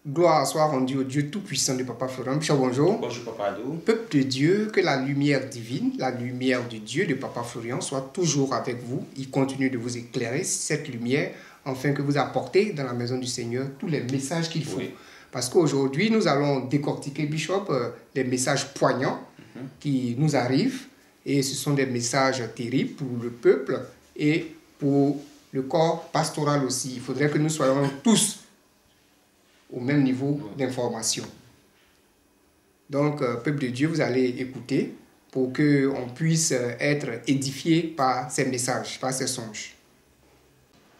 Gloire soit rendue au Dieu Tout-Puissant de Papa Florian. Bishop, bonjour. Bonjour Papa Adou. Peuple de Dieu, que la lumière divine, la lumière de Dieu de Papa Florian soit toujours avec vous. Il continue de vous éclairer cette lumière afin que vous apportez dans la maison du Seigneur tous les messages qu'il faut. Oui. Parce qu'aujourd'hui, nous allons décortiquer, Bishop, les messages poignants qui nous arrivent. Et ce sont des messages terribles pour le peuple et pour le corps pastoral aussi. Il faudrait que nous soyons tous au même niveau d'information. Donc, peuple de Dieu, vous allez écouter pour qu'on puisse être édifié par ces messages, par ces songes.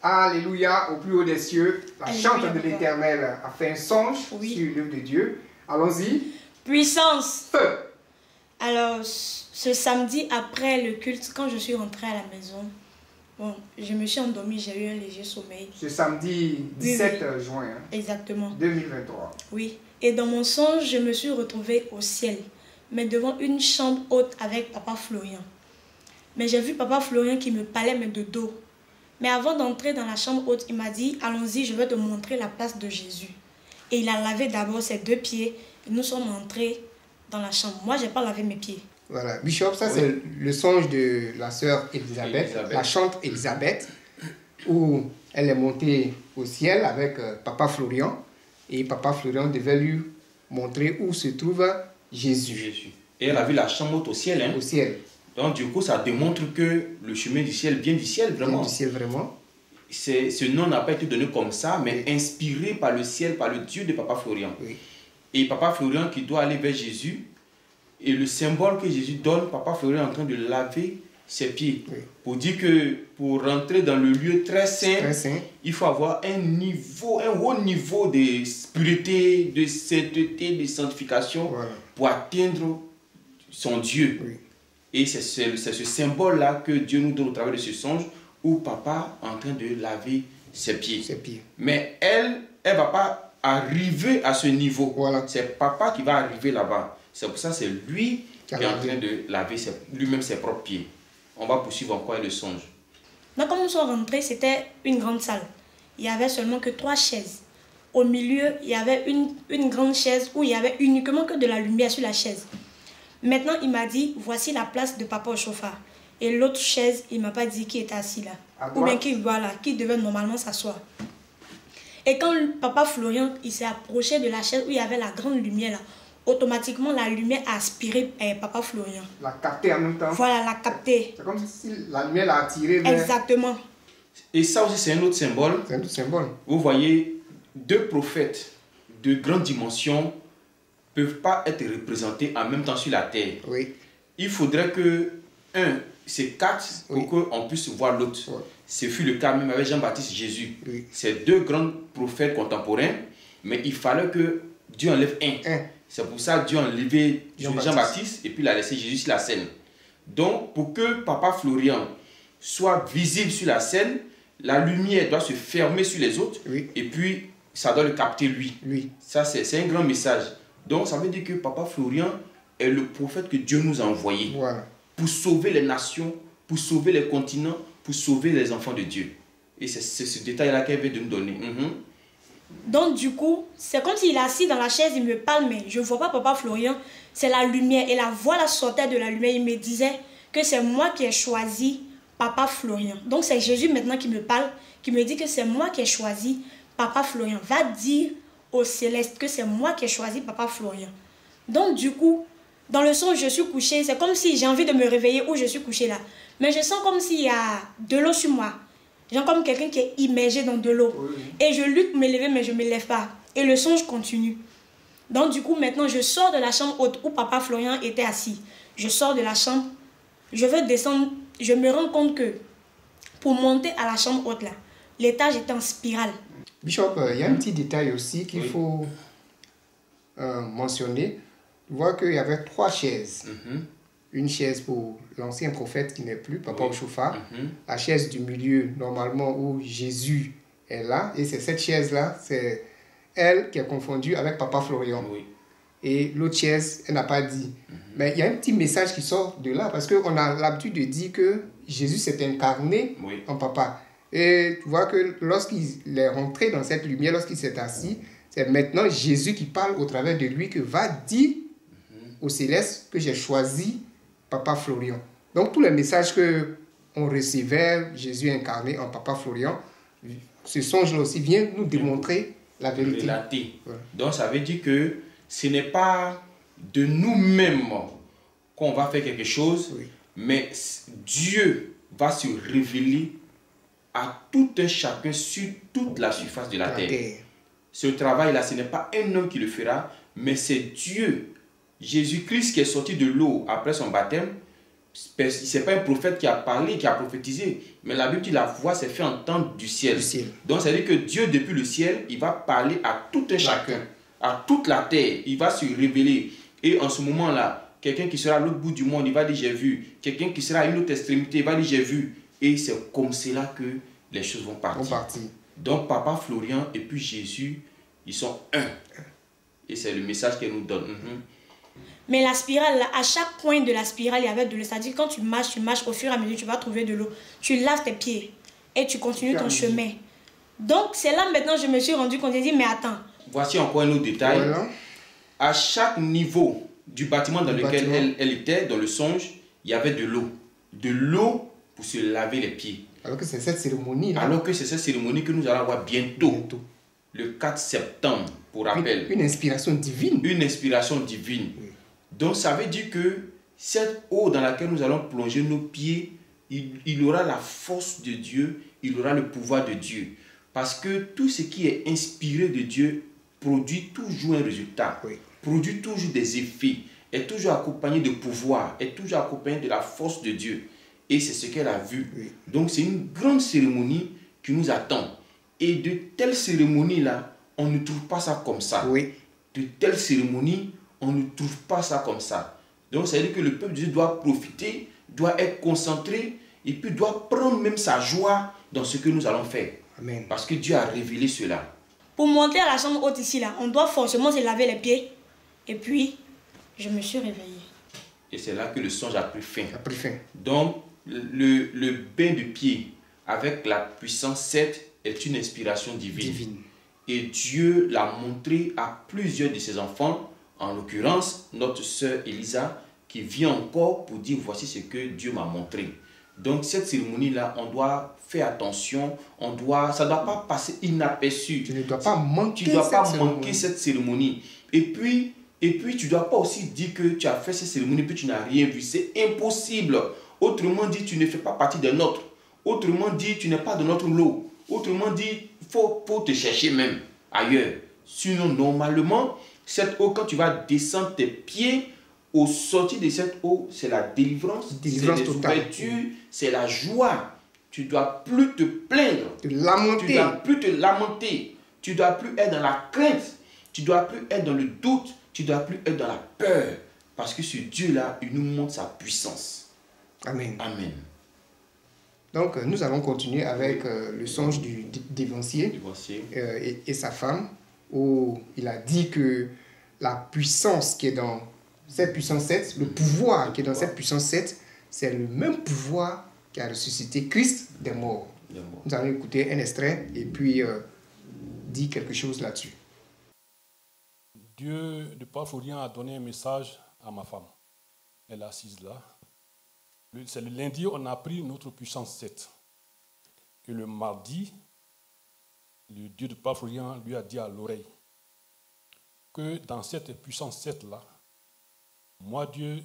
Alléluia, au plus haut des cieux, la chante de l'Éternel a fait un songe sur l'œuvre de Dieu. Allons-y. Puissance. Feu. Alors, ce samedi après le culte, quand je suis rentrée à la maison, bon, je me suis endormie, j'ai eu un léger sommeil. Ce samedi 17 juin hein, exactement. 2023. Oui, et dans mon songe, je me suis retrouvée au ciel, mais devant une chambre haute avec Papa Florian. Mais j'ai vu Papa Florian qui me parlait, mais de dos. Mais avant d'entrer dans la chambre haute, il m'a dit, allons-y, je vais te montrer la place de Jésus. Et il a lavé d'abord ses 2 pieds, et nous sommes entrés dans la chambre. Moi, je n'ai pas lavé mes pieds. Voilà, Bishop, ça c'est le songe de la sœur Elisabeth, la chante Elisabeth, où elle est montée au ciel avec Papa Florian, et Papa Florian devait lui montrer où se trouve Jésus. Et elle a vu la chambre haute au ciel. Hein? Au ciel. Donc du coup, ça démontre que le chemin du ciel vient du ciel, vraiment. Vient du ciel, vraiment. Ce nom n'a pas été donné comme ça, mais inspiré par le ciel, par le Dieu de Papa Florian. Oui. Et Papa Florian qui doit aller vers Jésus, et le symbole que Jésus donne, Papa Florian est en train de laver ses pieds. Oui. Pour dire que pour rentrer dans le lieu très saint, il faut avoir un haut niveau de pureté, de sainteté, de sanctification pour atteindre son Dieu. Oui. Et c'est ce symbole-là que Dieu nous donne au travers de ce songe où Papa est en train de laver ses pieds. Mais elle ne va pas arriver à ce niveau. Voilà. C'est Papa qui va arriver là-bas. C'est pour ça que c'est lui qui est en train de laver lui-même ses propres pieds. On va poursuivre encore le songe. Donc, quand nous sommes rentrés, c'était une grande salle. Il n'y avait seulement que 3 chaises. Au milieu, il y avait une grande chaise où il y avait uniquement que de la lumière sur la chaise. Maintenant, il m'a dit, voici la place de Papa au chauffard. Et l'autre chaise, il ne m'a pas dit qui était assis là. Ou bien qui devait normalement s'asseoir. Et quand Papa Florian il s'est approché de la chaise où il y avait la grande lumière là, automatiquement la lumière a aspiré Papa Florian. La capté en même temps. Voilà, la capté. C'est comme si la lumière l'a attiré vers... Exactement. Et ça aussi c'est un autre symbole. C'est un autre symbole. Vous voyez, 2 prophètes de grande dimension ne peuvent pas être représentés en même temps sur la terre. Oui. Il faudrait que c'est 4 pour qu'on puisse voir l'autre. Oui. Ce fut le cas même avec Jean-Baptiste Jésus. Oui. C'est 2 grands prophètes contemporains, mais il fallait que Dieu enlève un. C'est pour ça que Dieu a enlevé Jean-Baptiste et puis il a laissé Jésus sur la scène. Donc, pour que Papa Florian soit visible sur la scène, la lumière doit se fermer sur les autres et puis ça doit le capter lui. Ça, c'est un grand message. Donc, ça veut dire que Papa Florian est le prophète que Dieu nous a envoyé pour sauver les nations, pour sauver les continents, pour sauver les enfants de Dieu. Et c'est ce détail-là qu'elle veut de nous donner. Donc du coup, c'est comme s'il est assis dans la chaise, il me parle, mais je ne vois pas Papa Florian, c'est la lumière. Et la voix la sortait de la lumière, il me disait que c'est moi qui ai choisi Papa Florian. Donc c'est Jésus maintenant qui me parle, qui me dit que c'est moi qui ai choisi Papa Florian. Va dire au céleste que c'est moi qui ai choisi Papa Florian. Donc du coup, dans le songe, je suis couchée, c'est comme si j'ai envie de me réveiller où je suis couchée là. Mais je sens comme s'il y a de l'eau sur moi. Genre comme quelqu'un qui est immergé dans de l'eau. Et je lutte pour me lever, mais je ne me lève pas. Et le songe continue. Donc du coup, maintenant, je sors de la chambre haute où Papa Florian était assis. Je sors de la chambre. Je veux descendre. Je me rends compte que pour monter à la chambre haute, là, l'étage était en spirale. Bishop, il y a un petit détail aussi qu'il faut mentionner. Tu vois qu'il y avait 3 chaises. Une chaise pour l'ancien prophète qui n'est plus, Papa au chauffard. La chaise du milieu, normalement, où Jésus est là. Et c'est cette chaise-là, c'est elle qui est confondue avec Papa Florian. Et l'autre chaise, elle n'a pas dit. Mais il y a un petit message qui sort de là, parce qu'on a l'habitude de dire que Jésus s'est incarné en Papa. Et tu vois que lorsqu'il est rentré dans cette lumière, lorsqu'il s'est assis, c'est maintenant Jésus qui parle au travers de lui que va dire au céleste que j'ai choisi Papa Florian. Donc tous les messages que on recevait, Jésus incarné en Papa Florian, ce songe-là aussi vient nous démontrer la vérité. Ouais. Donc ça veut dire que ce n'est pas de nous-mêmes qu'on va faire quelque chose, mais Dieu va se révéler à tout un chacun sur toute la surface de la terre. Ce travail-là, ce n'est pas un homme qui le fera, mais c'est Dieu. Jésus-Christ qui est sorti de l'eau après son baptême, ce n'est pas un prophète qui a parlé, qui a prophétisé, mais la Bible dit la voix s'est fait entendre du ciel. Donc ça veut dire que Dieu, depuis le ciel, il va parler à tout un chacun, à toute la terre. Il va se révéler. Et en ce moment-là, quelqu'un qui sera à l'autre bout du monde, il va dire j'ai vu. Quelqu'un qui sera à une autre extrémité, il va dire j'ai vu. Et c'est comme cela que les choses vont partir. Donc Papa Florian et puis Jésus, ils sont un. Et c'est le message qu'elle nous donne. Mais la spirale, à chaque point de la spirale, il y avait de l'eau. C'est-à-dire quand tu marches, au fur et à mesure, tu vas trouver de l'eau. Tu laves tes pieds et tu continues ton chemin. Donc c'est là maintenant je me suis rendu compte, j'ai dit mais attends. Voici encore un autre détail. Voilà. À chaque niveau du bâtiment dans lequel elle était, dans le songe, il y avait de l'eau. De l'eau pour se laver les pieds. Alors que c'est cette cérémonie-là. Alors que c'est cette cérémonie que nous allons avoir bientôt. Le 4 septembre, pour rappel. Une inspiration divine. Une inspiration divine. Oui. Donc ça veut dire que cette eau dans laquelle nous allons plonger nos pieds, il aura la force de Dieu, il aura le pouvoir de Dieu. Parce que tout ce qui est inspiré de Dieu produit toujours un résultat, produit toujours des effets, est toujours accompagné de pouvoir, est toujours accompagné de la force de Dieu. Et c'est ce qu'elle a vu. Donc c'est une grande cérémonie qui nous attend. Et de telles cérémonies-là, on ne trouve pas ça comme ça. De telles cérémonies, on ne trouve pas ça comme ça. Donc ça veut dire que le peuple de Dieu doit profiter, doit être concentré, et puis doit prendre même sa joie dans ce que nous allons faire. Amen. Parce que Dieu a révélé cela. Pour monter à la chambre haute ici, là, on doit forcément se laver les pieds. Et puis, je me suis réveillée. Et c'est là que le songe a pris fin. Donc, le bain de pied avec la puissance 7 est une inspiration divine. Et Dieu l'a montré à plusieurs de ses enfants, en l'occurrence notre sœur Elisa, qui vient encore pour dire voici ce que Dieu m'a montré. Donc cette cérémonie-là, on doit faire attention, ça ne doit pas passer inaperçu. Tu ne dois pas manquer cette cérémonie. Et puis tu ne dois pas aussi dire que tu as fait cette cérémonie puis tu n'as rien vu. C'est impossible. Autrement dit, tu ne fais pas partie d'un autre. Autrement dit, tu n'es pas de notre lot. Autrement dit, il faut te chercher même ailleurs. Sinon, normalement, cette eau, quand tu vas descendre tes pieds, au sortir de cette eau, c'est la délivrance, c'est les ouvertures, c'est la joie. Tu ne dois plus te plaindre. Tu ne dois plus te lamenter. Tu ne dois plus être dans la crainte. Tu ne dois plus être dans le doute. Tu ne dois plus être dans la peur. Parce que ce Dieu-là, il nous montre sa puissance. Amen. Amen. Donc, nous allons continuer avec le songe du dévancier et sa femme, où il a dit que la puissance qui est dans cette puissance 7, le pouvoir qui est dans cette puissance 7, c'est le même pouvoir qui a ressuscité Christ des morts. Nous allons écouter un extrait et puis dire quelque chose là-dessus. Dieu de Papa Florian a donné un message à ma femme. Elle est assise là. C'est le lundi, on a pris notre puissance 7. Et le mardi, le Dieu de Papa Florian lui a dit à l'oreille que dans cette puissance 7-là, moi, Dieu,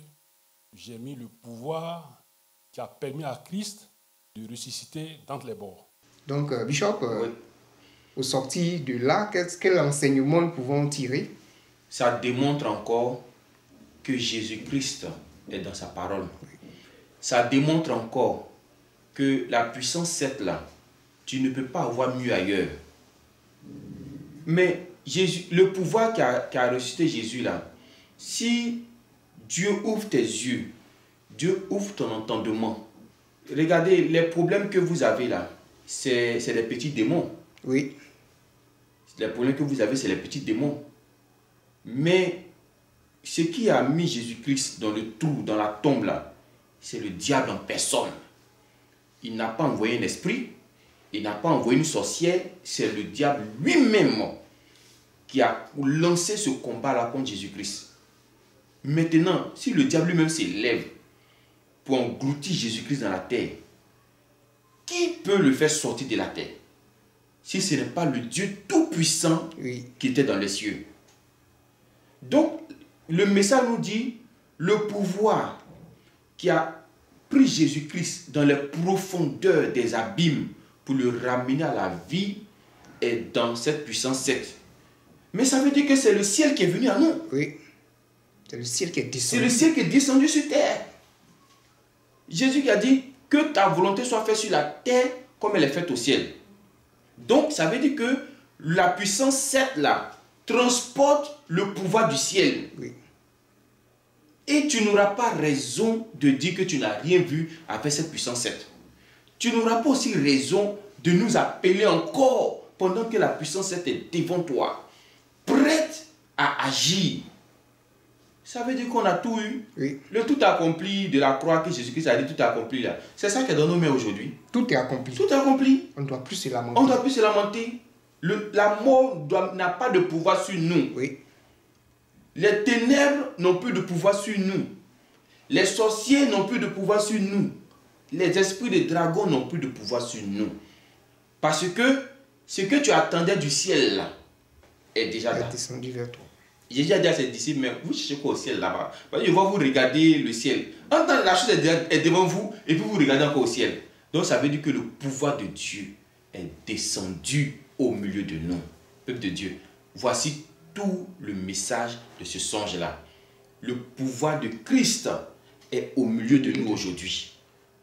j'ai mis le pouvoir qui a permis à Christ de ressusciter d'entre les morts. Donc, Bishop, au sortir de là, quel enseignement nous pouvons tirer? Ça démontre encore que Jésus-Christ est dans sa parole. Ça démontre encore que la puissance 7 là, tu ne peux pas avoir mieux ailleurs. Mais Jésus, le pouvoir qui a ressuscité Jésus là, si Dieu ouvre tes yeux, Dieu ouvre ton entendement. Regardez, les problèmes que vous avez là, c'est des petits démons. Oui. Les problèmes que vous avez, c'est les petits démons. Mais ce qui a mis Jésus-Christ dans le trou, dans la tombe là, c'est le diable en personne. Il n'a pas envoyé un esprit, il n'a pas envoyé une sorcière, c'est le diable lui-même qui a lancé ce combat-là contre Jésus-Christ. Maintenant, si le diable lui-même s'élève pour engloutir Jésus-Christ dans la terre, qui peut le faire sortir de la terre si ce n'est pas le Dieu tout-puissant qui était dans les cieux? Donc, le message nous dit, le pouvoir qui a pris Jésus-Christ dans les profondeurs des abîmes pour le ramener à la vie est dans cette puissance 7. Mais ça veut dire que c'est le ciel qui est venu à nous. Oui. C'est le ciel qui est descendu. C'est le ciel qui est descendu sur terre. Jésus qui a dit que ta volonté soit faite sur la terre comme elle est faite au ciel. Donc, ça veut dire que la puissance 7 là transporte le pouvoir du ciel. Oui. Et tu n'auras pas raison de dire que tu n'as rien vu avec cette puissance 7. Tu n'auras pas aussi raison de nous appeler encore pendant que la puissance 7 est devant toi, prête à agir. Ça veut dire qu'on a tout eu. Oui. Le tout accompli de la croix que Jésus-Christ a dit, tout accompli là. C'est ça qui est dans nos mains aujourd'hui. Tout est accompli. Tout est accompli. On ne doit plus se lamenter. On ne doit plus se lamenter. La mort n'a pas de pouvoir sur nous. Oui. Les ténèbres n'ont plus de pouvoir sur nous. Les sorciers n'ont plus de pouvoir sur nous. Les esprits des dragons n'ont plus de pouvoir sur nous. Parce que ce que tu attendais du ciel là est déjà là. Descendu vers toi. J'ai déjà dit à ses disciples, mais vous cherchez quoi au ciel là-bas? Parce que je vois vous regarder le ciel. Entendre la chose est devant vous et puis vous regardez encore au ciel. Donc ça veut dire que le pouvoir de Dieu est descendu au milieu de nous. Peuple de Dieu, voici tout le message de ce songe-là. Le pouvoir de Christ est au milieu de nous aujourd'hui.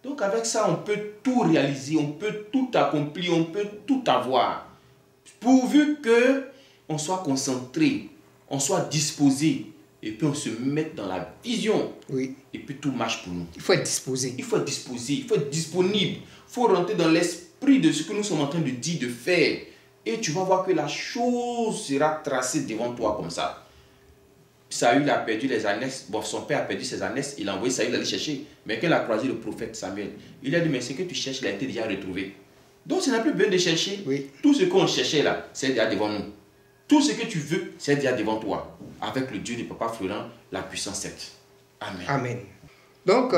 Donc avec ça, on peut tout réaliser, on peut tout accomplir, on peut tout avoir. Pourvu que on soit concentré, on soit disposé, et puis on se mette dans la vision. Oui. Et puis tout marche pour nous. Il faut être disposé. Il faut être disposé, il faut être disponible. Il faut rentrer dans l'esprit de ce que nous sommes en train de dire, de faire. Et tu vas voir que la chose sera tracée devant toi comme ça. Saül a perdu les ânesses. Bon, son père a perdu ses ânesses. Il a envoyé Saül aller chercher. Mais quand il a croisé le prophète Samuel, il a dit, mais ce que tu cherches, il a été déjà retrouvé. Donc, ça n'a plus besoin de chercher. Oui. Tout ce qu'on cherchait là, c'est déjà devant nous. Tout ce que tu veux, c'est déjà devant toi. Avec le Dieu de Papa Florent, la puissance 7. Amen. Amen. Donc,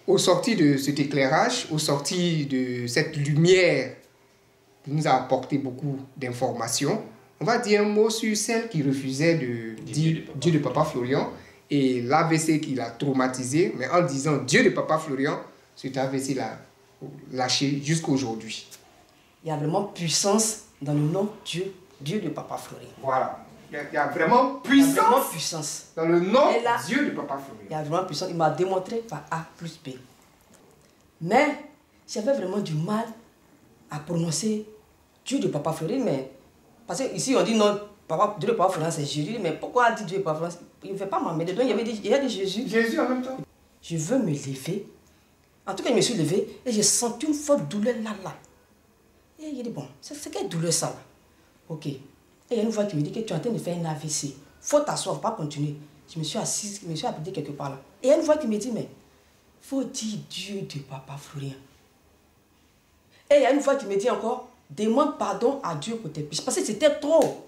au sorti de cet éclairage, au sorti de cette lumière qui nous a apporté beaucoup d'informations, on va dire un mot sur celle qui refusait de dire Dieu de Papa Florian et l'AVC qui l'a traumatisé, mais en disant Dieu de Papa Florian, cet AVC l'a lâché jusqu'à aujourd'hui. Il y a vraiment puissance dans le nom Dieu de Papa Florian. Voilà. Il y a vraiment puissance, dans le nom Dieu de Papa Florian. Il y a vraiment puissance. Il m'a démontré par A plus B. Mais j'avais vraiment du mal à prononcer Dieu de Papa Florian, mais parce qu'ici on dit non, Dieu de Papa Florian c'est Jésus, mais pourquoi dit Dieu de Papa Florian? Il ne fait pas m'emmerder. Donc il a dit Jésus. Jésus en même temps. Je veux me lever. En tout cas, je me suis levé et j'ai senti une forte douleur là. Et il dit bon, c'est quelle douleur ça là? Ok. Et il y a une voix qui me dit que tu es en train de faire une AVC. Il faut t'asseoir, pas continuer. Je me suis assise, je me suis appelé quelque part là. Et il y a une voix qui me dit mais il faut dire Dieu de Papa Florian. Et il y a une voix qui me dit encore demande pardon à Dieu pour tes péchés. Parce que c'était trop.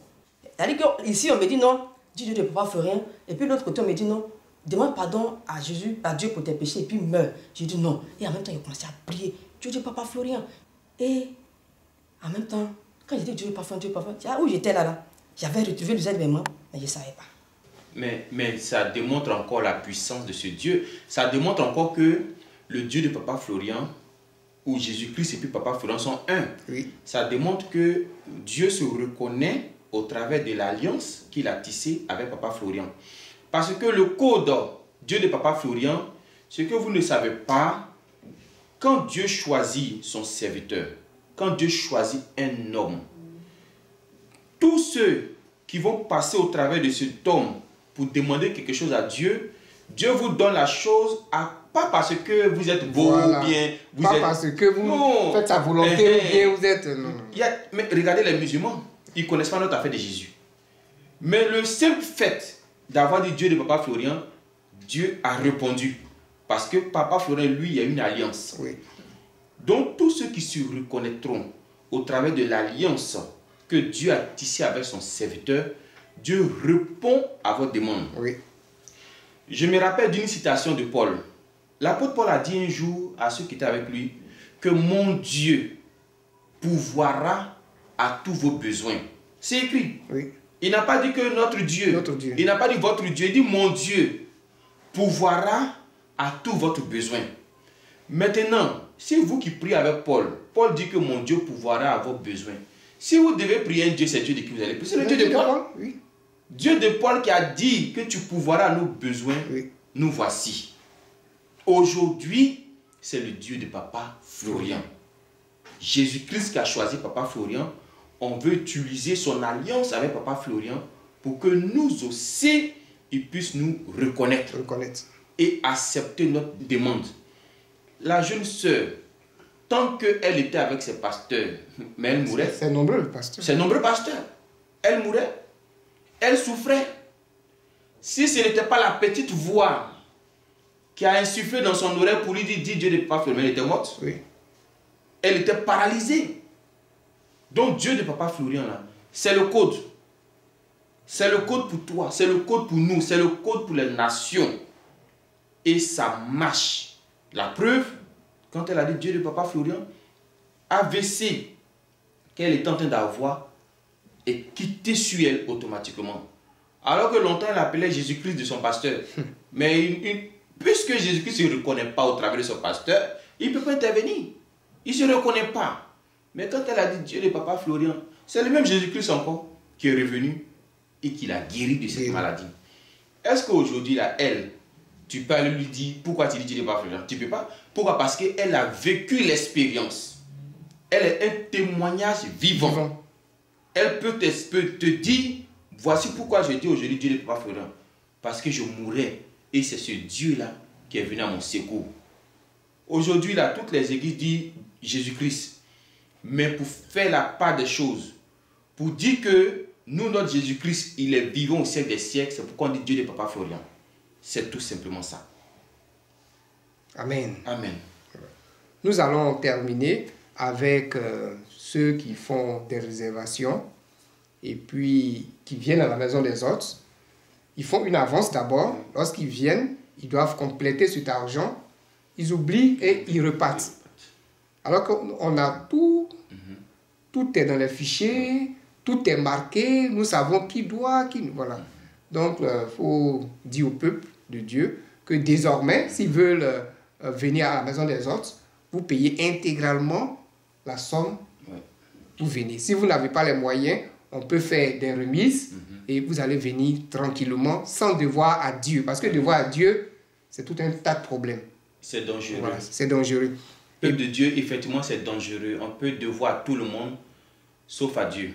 C'est-à-dire qu'ici on me dit non, dis Dieu de Papa Florian. Et puis de l'autre côté on me dit non, demande pardon à Jésus, à Dieu pour tes péchés. Et puis meurs. J'ai dit non. Et en même temps il a commencé à prier Dieu de Papa Florian. Et en même temps, quand j'ai dit Dieu de Papa Florian, où j'étais là, j'avais retrouvé le zèle de mes mains, mais je ne savais pas. Mais ça démontre encore la puissance de ce Dieu. Ça démontre encore que le Dieu de Papa Florian, où Jésus-Christ et puis Papa Florian sont un. Oui. Ça démontre que Dieu se reconnaît au travers de l'alliance qu'il a tissée avec Papa Florian. Parce que le code Dieu de Papa Florian, ce que vous ne savez pas, quand Dieu choisit son serviteur, quand Dieu choisit un homme, tous ceux qui vont passer au travers de cet homme pour demander quelque chose à Dieu, Dieu vous donne la chose pas parce que vous êtes beau ou bien... Parce que vous faites sa volonté ou bien vous êtes... Non. Mais regardez les musulmans, ils ne connaissent pas notre affaire de Jésus. Mais le simple fait d'avoir dit Dieu de Papa Florian, Dieu a répondu. Parce que Papa Florian, lui, il y a une alliance. Oui. Donc tous ceux qui se reconnaîtront au travers de l'alliance que Dieu a tissée avec son serviteur, Dieu répond à votre demande. Oui. Je me rappelle d'une citation de Paul. L'apôtre Paul a dit un jour à ceux qui étaient avec lui que mon Dieu pourvoira à tous vos besoins. C'est écrit. Oui. Il n'a pas dit que notre Dieu. Il n'a pas dit votre Dieu. Il dit mon Dieu pourvoira à tous votre besoin. Maintenant, si vous qui priez avec Paul, Paul dit que mon Dieu pourvoira à vos besoins. Si vous devez prier un Dieu, c'est Dieu de qui vous allez prier. C'est le Dieu de Paul. Oui. Dieu de Paul qui a dit que tu pourvoiras à nos besoins, oui. Nous voici. Aujourd'hui, c'est le Dieu de Papa Florian. Jésus-Christ qui a choisi Papa Florian, on veut utiliser son alliance avec Papa Florian pour que nous aussi, il puisse nous reconnaître. Et accepter notre demande. La jeune sœur, tant qu'elle était avec ses pasteurs, mais elle mourait. C'est nombreux pasteurs. C'est nombreux pasteurs. Elle mourait. Elle souffrait. Si ce n'était pas la petite voix qui a insufflé dans son oreille pour lui dire Dieu de Papa Florian, elle était morte. Oui. Elle était paralysée. Donc Dieu de Papa Florian, là, c'est le code. C'est le code pour toi, c'est le code pour nous, c'est le code pour les nations. Et ça marche. La preuve, quand elle a dit Dieu de Papa Florian, AVC qu'elle est en train d'avoir est quitté sur elle automatiquement. Alors que longtemps elle appelait Jésus-Christ de son pasteur. Mais puisque Jésus-Christ ne se reconnaît pas au travers de son pasteur, il ne peut pas intervenir. Il ne se reconnaît pas. Mais quand elle a dit Dieu de Papa Florian, c'est le même Jésus-Christ encore qui est revenu et qui l'a guéri de cette maladie. Est-ce qu'aujourd'hui, là, elle, tu peux aller lui dire pourquoi tu dis Dieu de Papa Florian? Tu ne peux pas. Pourquoi? Parce qu'elle a vécu l'expérience. Elle est un témoignage vivant. Elle peut te dire, voici pourquoi je dis aujourd'hui Dieu de Papa Florian. Parce que je mourrais. Et c'est ce Dieu-là qui est venu à mon secours. Aujourd'hui, là, toutes les églises disent Jésus-Christ. Mais pour faire la part des choses, pour dire que nous, notre Jésus-Christ, il est vivant au siècle des siècles, c'est pourquoi on dit Dieu de Papa Florian. C'est tout simplement ça. Amen. Amen. Nous allons terminer avec ceux qui font des réservations et puis qui viennent à la maison des autres. Ils font une avance d'abord. Lorsqu'ils viennent, ils doivent compléter cet argent. Ils oublient et ils repartent. Alors qu'on a tout, tout est dans les fichiers, tout est marqué, nous savons qui doit, qui... Voilà. Donc, il faut dire au peuple de Dieu que désormais, s'ils veulent venir à la maison des autres, vous payez intégralement la somme pour venir. Si vous n'avez pas les moyens, on peut faire des remises et vous allez venir tranquillement sans devoir à Dieu. Parce que devoir à Dieu, c'est tout un tas de problèmes. C'est dangereux. Voilà, c'est dangereux. Le peuple de Dieu, effectivement, c'est dangereux. On peut devoir à tout le monde, sauf à Dieu.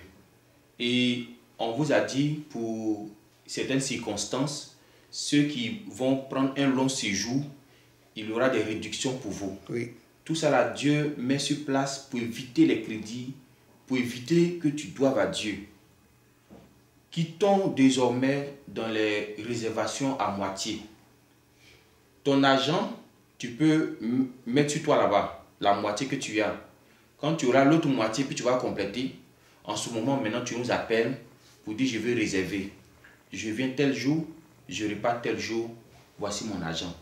Et on vous a dit, pour certaines circonstances, ceux qui vont prendre un long séjour, il y aura des réductions pour vous. Oui. Tout ça, là, Dieu met sur place pour éviter les crédits, pour éviter que tu doives à Dieu. Quittons désormais dans les réservations à moitié. Ton argent, tu peux mettre sur toi là-bas, la moitié que tu as. Quand tu auras l'autre moitié, puis tu vas compléter. En ce moment, maintenant, tu nous appelles pour dire, je veux réserver. Je viens tel jour, je repars tel jour, voici mon argent.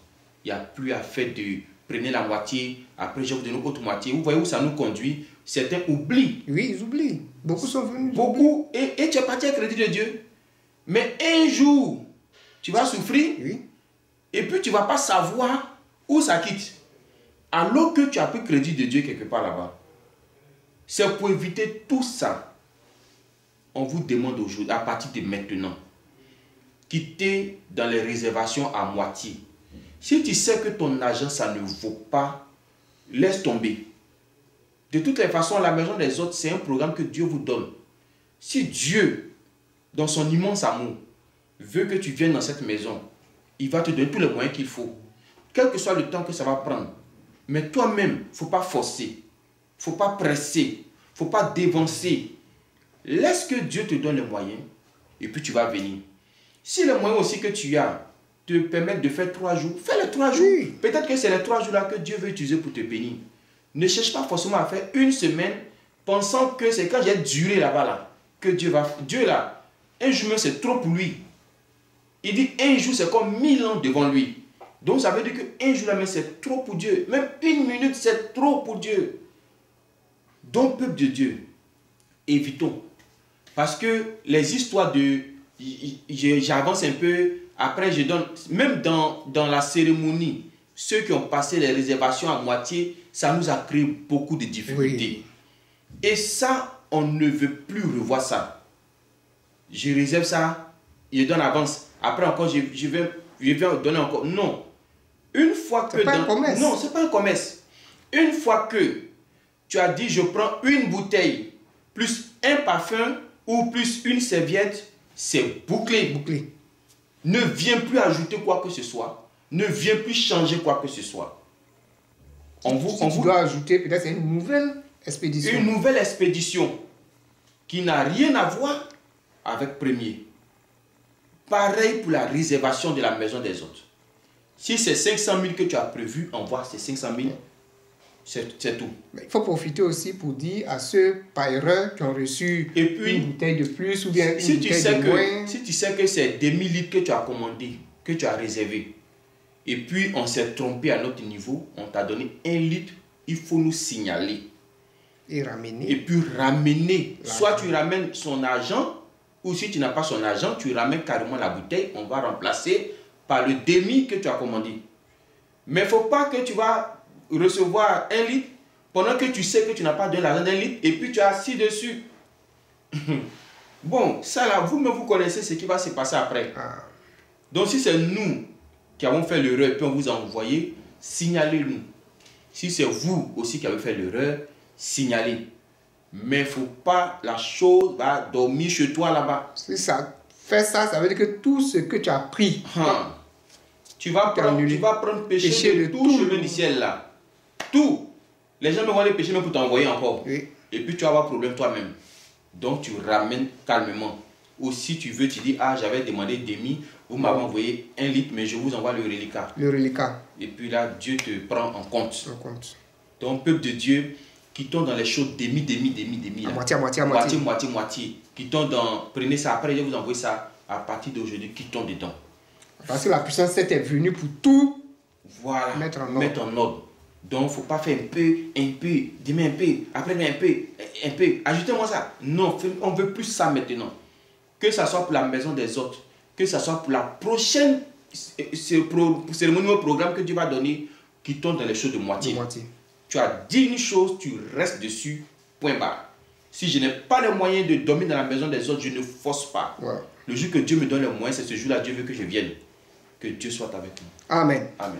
Il n'y a plus à faire de prenez la moitié, après je vous donne l'autre moitié. Vous voyez où ça nous conduit? Certains oublient. Oui, ils oublient. Beaucoup sont venus. Beaucoup. Et tu es parti à crédit de Dieu. Mais un jour, tu vas souffrir. Oui. Et puis tu ne vas pas savoir où ça quitte. Alors que tu as pris crédit de Dieu quelque part là-bas. C'est pour éviter tout ça. On vous demande aujourd'hui, à partir de maintenant, quitter dans les réservations à moitié. Si tu sais que ton argent, ça ne vaut pas, laisse tomber. De toutes les façons, la maison des autres, c'est un programme que Dieu vous donne. Si Dieu, dans son immense amour, veut que tu viennes dans cette maison, il va te donner tous les moyens qu'il faut. Quel que soit le temps que ça va prendre. Mais toi-même, il ne faut pas forcer. Il ne faut pas presser. Il ne faut pas dévancer. Laisse que Dieu te donne les moyens et puis tu vas venir. Si les moyens aussi que tu as te permettent de faire 3 jours, fais les 3 jours. Oui. Peut-être que c'est les 3 jours-là que Dieu veut utiliser pour te bénir. Ne cherche pas forcément à faire une semaine pensant que c'est quand j'ai duré là-bas là, que Dieu là, Un jour même, c'est trop pour lui. Il dit un jour, c'est comme 1000 ans devant lui. Donc, ça veut dire qu'un jour, même, c'est trop pour Dieu. Même une minute, c'est trop pour Dieu. Donc, peuple de Dieu, évitons. Parce que les histoires de... J'avance un peu, après je donne... Même dans la cérémonie, ceux qui ont passé les réservations à moitié, ça nous a créé beaucoup de difficultés. Oui. Et ça, on ne veut plus revoir ça. Je réserve ça, je donne avance. Après encore, je vais donner encore. Non. Une fois que... C'est pas un commerce. Non, c'est pas un commerce. Une fois que tu as dit, je prends une bouteille, plus un parfum, ou plus une serviette, c'est bouclé. Bouclé. Ne viens plus ajouter quoi que ce soit. Ne viens plus changer quoi que ce soit. Tu dois ajouter peut-être une nouvelle expédition. Une nouvelle expédition qui n'a rien à voir avec premier. Pareil pour la réservation de la maison des autres. Si c'est 500 000 que tu as prévu, envoie ces 500 000. C'est tout. Mais il faut profiter aussi pour dire à ceux par erreur qui ont reçu une bouteille de plus ou bien une bouteille de moins. Si tu sais que c'est 2000 litres que tu as commandé, que tu as réservé, et puis on s'est trompé à notre niveau, on t'a donné 1 litre, il faut nous signaler. Et ramener. Et puis ramener. Soit tu ramènes son argent, ou si tu n'as pas son argent, tu ramènes carrément la bouteille, on va remplacer par le demi que tu as commandé. Mais il ne faut pas que tu vas recevoir 1 litre pendant que tu sais que tu n'as pas donné l'argent d'1 litre et puis tu as assis dessus. Bon, ça là, vous-même vous connaissez ce qui va se passer après. Donc si c'est nous qui avons fait l'erreur et puis on vous a envoyé, signalez-nous. Si c'est vous aussi qui avez fait l'erreur, signalez. Mais il ne faut pas la chose va dormir chez toi là-bas. Si ça fait ça, ça veut dire que tout ce que tu as pris, tu vas prendre péché de tout chemin du ciel là. Tout. Les gens me vont aller pécher même pour t'envoyer encore. Oui. Et puis tu vas avoir problème toi-même. Donc tu ramènes calmement. Ou si tu veux, tu dis, ah j'avais demandé demi, vous m'avez envoyé 1 litre, mais je vous envoie le reliquat. Le reliquat. Et puis là, Dieu te prend en compte. Donc peuple de Dieu, qui tombe dans les choses demi. À moitié. Qui tombe dans, prenez ça, après je vous envoie ça à partir d'aujourd'hui, qui tombe dedans. Parce que la puissance est venue pour tout mettre en ordre. Donc, il ne faut pas faire un peu, demain un peu, après un peu, ajoutez-moi ça. Non, on ne veut plus ça maintenant. Que ce soit pour la maison des autres, que ce soit pour la prochaine cérémonie ou programme que Dieu va donner, qui tombe dans les choses de moitié. Tu as dit une chose, tu restes dessus, point barre. Si je n'ai pas les moyens de dormir dans la maison des autres, je ne force pas. Ouais. Le jour que Dieu me donne les moyens, c'est ce jour-là, Dieu veut que je vienne. Que Dieu soit avec nous. Amen. Amen.